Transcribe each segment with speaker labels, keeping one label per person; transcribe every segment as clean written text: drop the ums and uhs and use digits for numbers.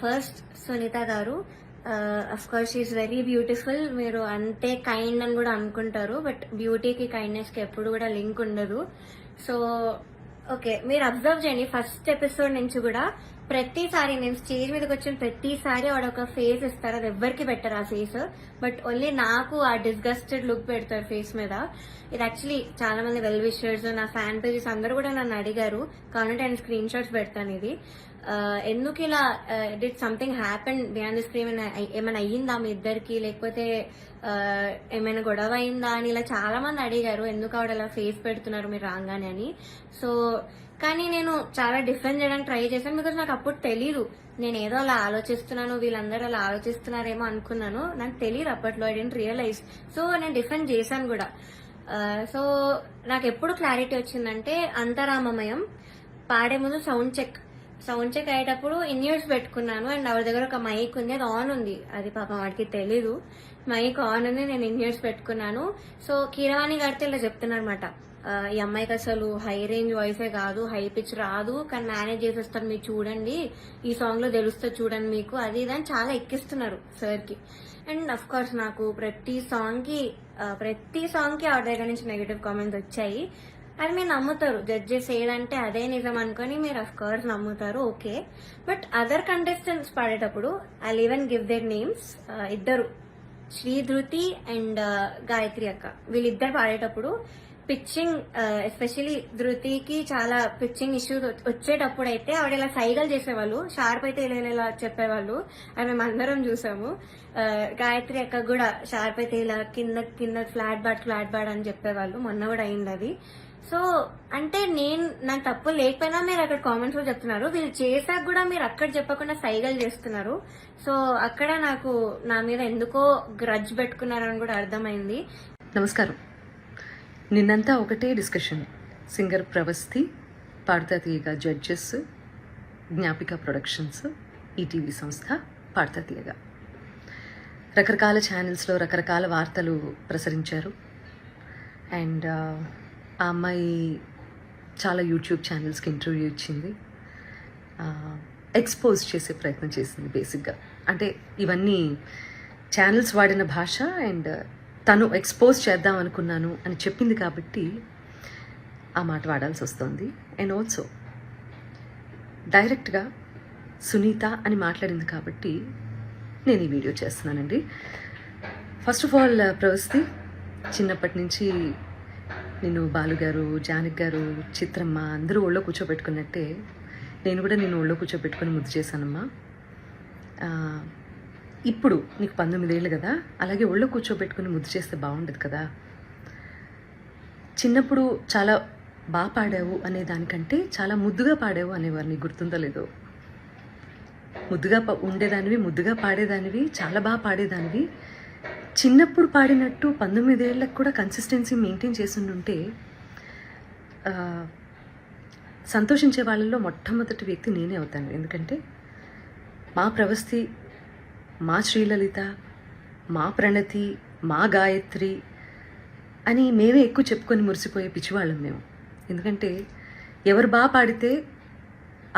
Speaker 1: First Sunitha గారు, of course she's very beautiful. మీరు అంతే కైండ్ అని కూడా అనుకుంటారు, బట్ బ్యూటీకి కైండ్నెస్కి ఎప్పుడు కూడా లింక్ ఉండదు. సో ఓకే, మీరు అబ్జర్వ్ చేయండి, ఫస్ట్ ఎపిసోడ్ నుంచి కూడా ప్రతిసారి నేను స్టేజ్ మీదకి వచ్చిన ప్రతిసారి వాడు ఒక ఫేస్ ఇస్తారు. అది ఎవ్వరికి పెట్టరు ఆ ఫేస్, బట్ ఓన్లీ నాకు ఆ డిస్గస్టెడ్ లుక్ పెడతారు ఫేస్ మీద. ఇది యాక్చువల్లీ చాలా మంది వెల్ విషర్స్, నా ఫ్యాన్ పేజెస్ అందరూ కూడా నన్ను అడిగారు, కాబట్టి నేను స్క్రీన్ షాట్స్ పెడతాను. ఇది ఎందుకు ఇలా did something happen beyond the screen, ఏమైనా అయ్యిందా మీ ఇద్దరికి, లేకపోతే ఏమైనా గొడవ అయిందా అని ఇలా చాలా మంది అడిగారు, ఎందుకు ఆవిడ అలా ఫేస్ పెడుతున్నారు మీరు రాగానే అని. సో కానీ నేను చాలా డిఫెండ్ చేయడానికి ట్రై చేశాను, బికాస్ నాకు అప్పుడు తెలీదు, నేను ఏదో అలా ఆలోచిస్తున్నాను, వీళ్ళందరూ అలా ఆలోచిస్తున్నారేమో అనుకున్నాను, నాకు తెలియదు అప్పట్లో, ఐ డెంట్ రియలైజ్. సో నేను డిఫెండ్ చేశాను కూడా. సో నాకు ఎప్పుడు క్లారిటీ వచ్చిందంటే, అంతరామమయం పాడే ముందు సౌండ్ చెక్ అయ్యేటప్పుడు ఇన్ ఇయర్స్ పెట్టుకున్నాను, అండ్ ఆవిడ దగ్గర ఒక మైక్ ఉంది, అది ఆన్ ఉంది, అది పాపం వాడికి తెలీదు, మైక్ ఆన్ ఉంది, నేను ఇన్ ఇయర్స్ పెట్టుకున్నాను. సో కీరవాణి గారితో ఇలా చెప్తున్నారు అనమాట, ఈ అమ్మాయికి అసలు హై రేంజ్ వాయిసే కాదు, హై పిచ్ రాదు, కానీ మేనేజ్ చేసేస్తారు, మీరు చూడండి, ఈ సాంగ్ లో తెలుస్తుంది చూడండి మీకు, అది ఇదని చాలా ఎక్కిస్తున్నారు సార్ కి. అండ్ అఫ్ కోర్స్ నాకు ప్రతి సాంగ్ కి ఆవిడ దగ్గర నుంచి నెగటివ్ కామెంట్స్ వచ్చాయి. అది మీరు నమ్ముతారు, జడ్జెస్ ఏదంటే అదే నిజం అనుకుని మీరు అఫ్ కోర్స్ నమ్ముతారు, ఓకే. బట్ అదర్ కంటెస్టెంట్స్ పాడేటప్పుడు I even give their names, ఇద్దరు, శ్రీధృతి అండ్ గాయత్రి అక్క, వీళ్ళిద్దరు పాడేటప్పుడు పిచ్చింగ్, ఎస్పెషలీ ధృతికి చాలా పిచ్చింగ్ ఇష్యూస్ వచ్చేటప్పుడు అయితే ఆవిడ ఇలా సైగలు చేసేవాళ్ళు, షార్ప్ అయితే ఇలా చెప్పేవాళ్ళు, అది మేము అందరం చూసాము. గాయత్రి అక్క కూడా షార్ప్ అయితే ఇలా కింద ఫ్లాట్ బాడ్ అని చెప్పేవాళ్ళు, మొన్న కూడా అయింది అది. సో అంటే నాకు తప్పు లేకపోయినా మీరు అక్కడ కామెంట్స్ లో చెప్తున్నారు, వీళ్ళు చేశాక కూడా మీరు అక్కడ చెప్పకుండా సైగలు చేస్తున్నారు. సో అక్కడ నాకు నా మీద ఎందుకో గ్రడ్జ్ పెట్టుకున్నారని కూడా అర్థమైంది.
Speaker 2: నమస్కారం. నిన్నంతా ఒకటే డిస్కషన్, సింగర్ ప్రవస్తి, పాడతా తీయగా జడ్జెస్, జ్ఞాపిక ప్రొడక్షన్స్, ఈటీవీ సంస్థ, పాడతా తీయగా రకరకాల ఛానల్స్లో రకరకాల వార్తలు ప్రసరించారు. అండ్ ఆ అమ్మాయి చాలా యూట్యూబ్ ఛానల్స్కి ఇంటర్వ్యూ ఇచ్చింది, ఎక్స్పోజ్ చేసే ప్రయత్నం చేసింది బేసిక్గా. అంటే ఇవన్నీ ఛానల్స్ వాడిన భాష, అండ్ తను ఎక్స్పోజ్ చేద్దాం అనుకున్నాను అని చెప్పింది కాబట్టి ఆ మాట వాడాల్సి వస్తుంది. అండ్ ఆల్సో డైరెక్ట్గా సునీత అని మాట్లాడింది కాబట్టి నేను ఈ వీడియో చేస్తున్నానండి. ఫస్ట్ ఆఫ్ ఆల్ ప్రవస్తి, చిన్నప్పటి నుంచి నేను బాలుగారు, జానక్ గారు, చిత్రమ్మ అందరూ ఒళ్ళో కూర్చోబెట్టుకున్నట్టే నేను కూడా ఒళ్ళో కూర్చోబెట్టుకొని ముద్దు చేశానమ్మా. ఇప్పుడు నీకు 19 ఏళ్ళు కదా, అలాగే ఒళ్ళో కూర్చోబెట్టుకుని ముద్దు చేస్తే బాగుండదు కదా. చిన్నప్పుడు చాలా బాగా పాడావు అనే దానికంటే చాలా ముద్దుగా పాడావు అనేవారు, నీకు గుర్తుందో లేదో. ముద్దుగా ఉండేదానివి, ముద్దుగా పాడేదానివి, చాలా బాగా పాడేదానివి. చిన్నప్పుడు పాడినట్టు 19 ఏళ్ళకు కూడా కన్సిస్టెన్సీ మెయింటైన్ చేస్తుంటే సంతోషించే వాళ్ళల్లో మొట్టమొదటి వ్యక్తి నేనే అవుతాను. ఎందుకంటే మా ప్రవస్తి, మా శ్రీలలిత, మా ప్రణతి, మా గాయత్రి అని మేమే ఎక్కువ చెప్పుకొని మురిసిపోయే పిచ్చివాళ్ళం మేము. ఎందుకంటే ఎవరు బాగా పాడితే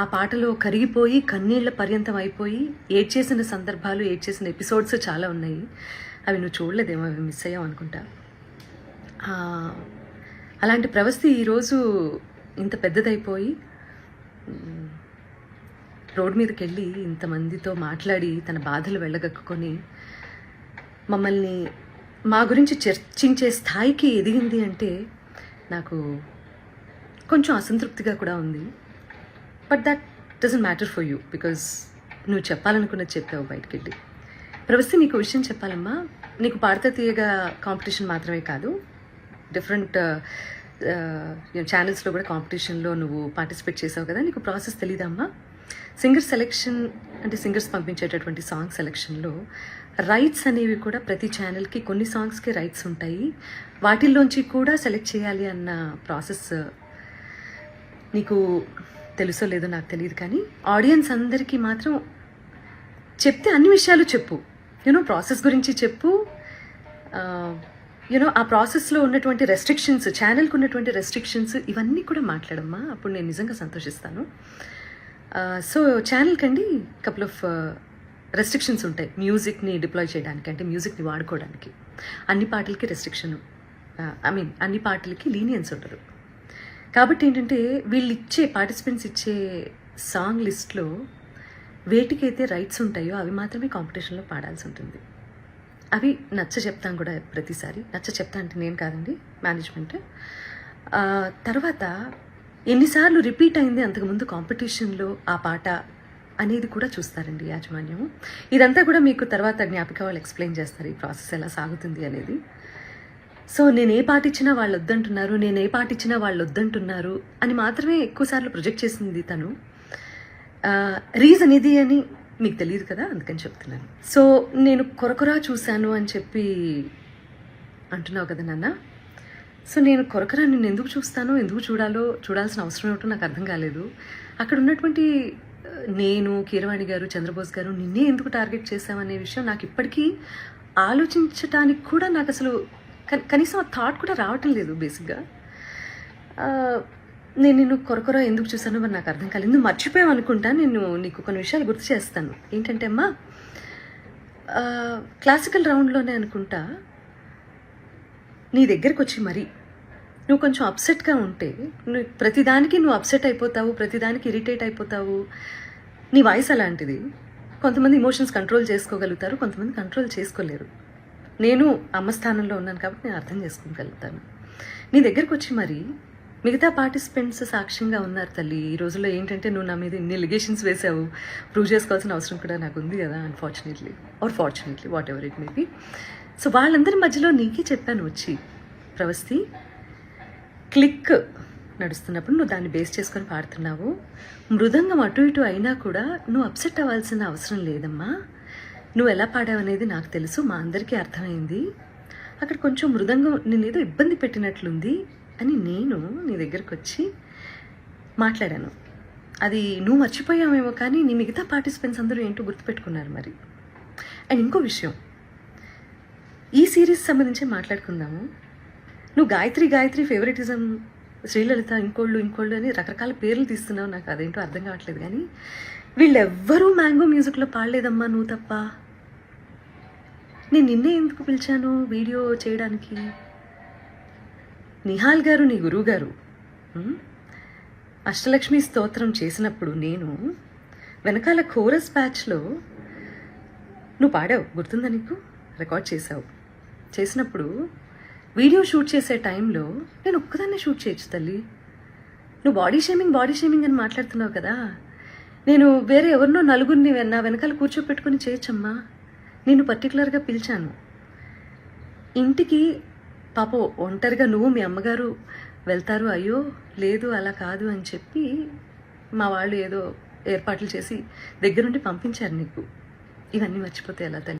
Speaker 2: ఆ పాటలో కరిగిపోయి కన్నీళ్ల పర్యంతం అయిపోయి ఏడ్చేసిన సందర్భాలు, ఏడ్చేసిన ఎపిసోడ్స్ చాలా ఉన్నాయి. అవి నువ్వు చూడలేదేమో, అవి మిస్ అయ్యావు అనుకుంటా. అలాంటి ప్రవస్తి ఈరోజు ఇంత పెద్దదైపోయి రోడ్ మీదకి వెళ్ళి ఇంతమందితో మాట్లాడి తన బాధలు వెళ్ళగక్కుని మమ్మల్ని మా గురించి చర్చించే స్థాయికి ఎదిగింది అంటే నాకు కొంచెం అసంతృప్తిగా కూడా ఉంది. But that doesn't matter for you, because నువ్వు చెప్పాలనుకున్నది చెప్పావు బయటికి వెళ్ళి. ప్రవస్తి, నీకు విషయం చెప్పాలమ్మా, నీకు పాడతా తీయగా కాంపిటీషన్ మాత్రమే కాదు, డిఫరెంట్ ఛానల్స్లో కూడా కాంపిటీషన్లో నువ్వు పార్టిసిపేట్ చేసావు కదా, నీకు ప్రాసెస్ తెలీదమ్మా. సింగర్ సెలెక్షన్ అంటే సింగర్స్ పంపించేటటువంటి సాంగ్ సెలెక్షన్లో రైట్స్ అనేవి కూడా ప్రతి ఛానల్కి కొన్ని సాంగ్స్కి రైట్స్ ఉంటాయి, వాటిల్లోంచి కూడా సెలెక్ట్ చేయాలి అన్న ప్రాసెస్ నీకు తెలుసో లేదో నాకు తెలియదు, కానీ ఆడియన్స్ అందరికీ మాత్రం చెప్తే అన్ని విషయాలు చెప్పు, ప్రాసెస్ గురించి చెప్పు. ఆ ప్రాసెస్లో ఉన్నటువంటి రెస్ట్రిక్షన్స్, ఛానల్కి ఉన్నటువంటి రెస్ట్రిక్షన్స్, ఇవన్నీ కూడా మాట్లాడమ్మా, అప్పుడు నేను నిజంగా సంతోషిస్తాను. సో ఛానల్కి అండి కపుల్ ఆఫ్ రెస్ట్రిక్షన్స్ ఉంటాయి మ్యూజిక్ని డిప్లాయ్ చేయడానికి, అంటే మ్యూజిక్ని వాడుకోవడానికి. అన్ని పాటలకి రెస్ట్రిక్షన్, అన్ని పాటలకి లీనియన్స్ ఉండదు. కాబట్టి ఏంటంటే వీళ్ళు ఇచ్చే పార్టిసిపెంట్స్ ఇచ్చే సాంగ్ లిస్ట్లో వేటికైతే రైట్స్ ఉంటాయో అవి మాత్రమే కాంపిటీషన్లో పాడాల్సి ఉంటుంది. అవి నచ్చ చెప్తాం కూడా ప్రతిసారి. నచ్చ చెప్తా అంటే నేను కాదండి, మేనేజ్మెంట్. తర్వాత ఎన్నిసార్లు రిపీట్ అయింది అంతకుముందు కాంపిటీషన్లో ఆ పాట అనేది కూడా చూస్తారండి యాజమాన్యం. ఇదంతా కూడా మీకు తర్వాత జ్ఞాపిక వాళ్ళు ఎక్స్ప్లెయిన్ చేస్తారు ఈ ప్రాసెస్ ఎలా సాగుతుంది అనేది. సో నేను ఏ పాట ఇచ్చినా వాళ్ళు వద్దంటున్నారు, నేను ఏ పాట ఇచ్చినా వాళ్ళు వద్దంటున్నారు అని మాత్రమే ఎక్కువసార్లు ప్రొజెక్ట్ చేసింది తను. రీజన్ ఇది అని మీకు తెలియదు కదా, అందుకని చెప్తున్నాను. సో నేను కొరకొరా చూశాను అని చెప్పి అంటున్నావు కదా నాన్న. సో నేను కొరకొరా నిన్ను ఎందుకు చూస్తానో, ఎందుకు చూడాల్సిన అవసరం ఏమిటో నాకు అర్థం కాలేదు. అక్కడ ఉన్నటువంటి నేను, కీరవాణి గారు, చంద్రబోస్ గారు నిన్నే ఎందుకు టార్గెట్ చేశామనే విషయం నాకు ఇప్పటికీ ఆలోచించడానికి కూడా నాకు అసలు కనీసం ఆ థాట్ కూడా రావటం లేదు. బేసిక్గా నేను నిన్ను కొరకొర ఎందుకు చూసానో మరి నాకు అర్థం కాలేదు. నువ్వు మర్చిపోయావు అనుకుంటా. నేను నీకు కొన్ని విషయాలు గుర్తు చేస్తాను. ఏంటంటే అమ్మా, క్లాసికల్ రౌండ్లోనే అనుకుంటా నీ దగ్గరకు వచ్చి మరి నువ్వు కొంచెం అప్సెట్గా ఉంటే, ప్రతిదానికి నువ్వు అప్సెట్ అయిపోతావు, ప్రతిదానికి ఇరిటేట్ అయిపోతావు. నీ వాయిస్ అలాంటిది. కొంతమంది ఇమోషన్స్ కంట్రోల్ చేసుకోగలుగుతారు, కొంతమంది కంట్రోల్ చేసుకోలేరు. నేను అమ్మ స్థానంలో ఉన్నాను కాబట్టి నేను అర్థం చేసుకోగలుగుతాను. నీ దగ్గరకు వచ్చి మరి మిగతా పార్టిసిపెంట్స్ సాక్ష్యంగా ఉన్నారు తల్లి. ఈ రోజుల్లో ఏంటంటే నువ్వు నా మీద ఇన్ని ఎలిగేషన్స్ వేసావు, ప్రూవ్ చేసుకోవాల్సిన అవసరం కూడా నాకు ఉంది కదా, unfortunately are fortunately, what ever it may be. So వాళ్ళందరి మధ్యలో నీకే చెప్పాను వచ్చి, ప్రవస్తి క్లిక్ నడుస్తున్నప్పుడు నువ్వు దాన్ని బేస్ చేసుకొని పాడుతున్నావు. మృదంగం అటు ఇటు అయినా కూడా నువ్వు అప్సెట్ అవ్వాల్సిన అవసరం లేదమ్మా. నువ్వు ఎలా పాడావనేది నాకు తెలుసు, మా అందరికీ అర్థమైంది. అక్కడ కొంచెం మృదంగం నేనేదో ఇబ్బంది పెట్టినట్లుంది అని నేను నీ దగ్గరకు వచ్చి మాట్లాడాను. అది నువ్వు మర్చిపోయావేమో కానీ నీ మిగతా పార్టిసిపెంట్స్ అందరూ ఏంటో గుర్తుపెట్టుకున్నారు మరి. అండ్ ఇంకో విషయం, ఈ సిరీస్ సంబంధించి మాట్లాడుకుందాము. నువ్వు గాయత్రి ఫేవరెటిజం, శ్రీలలిత ఇంకోళ్ళు అని రకరకాల పేర్లు తీస్తున్నావు. నాకు అదేంటో అర్థం కావట్లేదు. కానీ వీళ్ళెవ్వరూ మ్యాంగో మ్యూజిక్లో పాడలేదమ్మా, నువ్వు తప్ప. నేను నిన్నే ఎందుకు పిలిచాను వీడియో చేయడానికి? నిహాల్ గారు, నీ గురువు గారు అష్టలక్ష్మి స్తోత్రం చేసినప్పుడు నేను వెనకాల కోరస్ బ్యాచ్లో నువ్వు పాడావు, గుర్తుందా నీకు? రికార్డ్ చేసినప్పుడు వీడియో షూట్ చేసే టైంలో నేను ఒక్కదాన్నే షూట్ చేయొచ్చు తల్లి. నువ్వు బాడీ షేమింగ్ అని మాట్లాడుతున్నావు కదా, నేను వేరే ఎవరినో నలుగురిని నా వెనకాల కూర్చోపెట్టుకుని చేయొచ్చమ్మా. నేను పర్టికులర్గా పిలిచాను ఇంటికి. పాపం ఒంటరిగా నువ్వు మీ అమ్మగారు వెళ్తారు, అయ్యో లేదు అలా కాదు అని చెప్పి మా వాళ్ళు ఏదో ఏర్పాట్లు చేసి దగ్గరుండి పంపించారు నీకు. ఇవన్నీ మర్చిపోతే ఎలా తల్లి?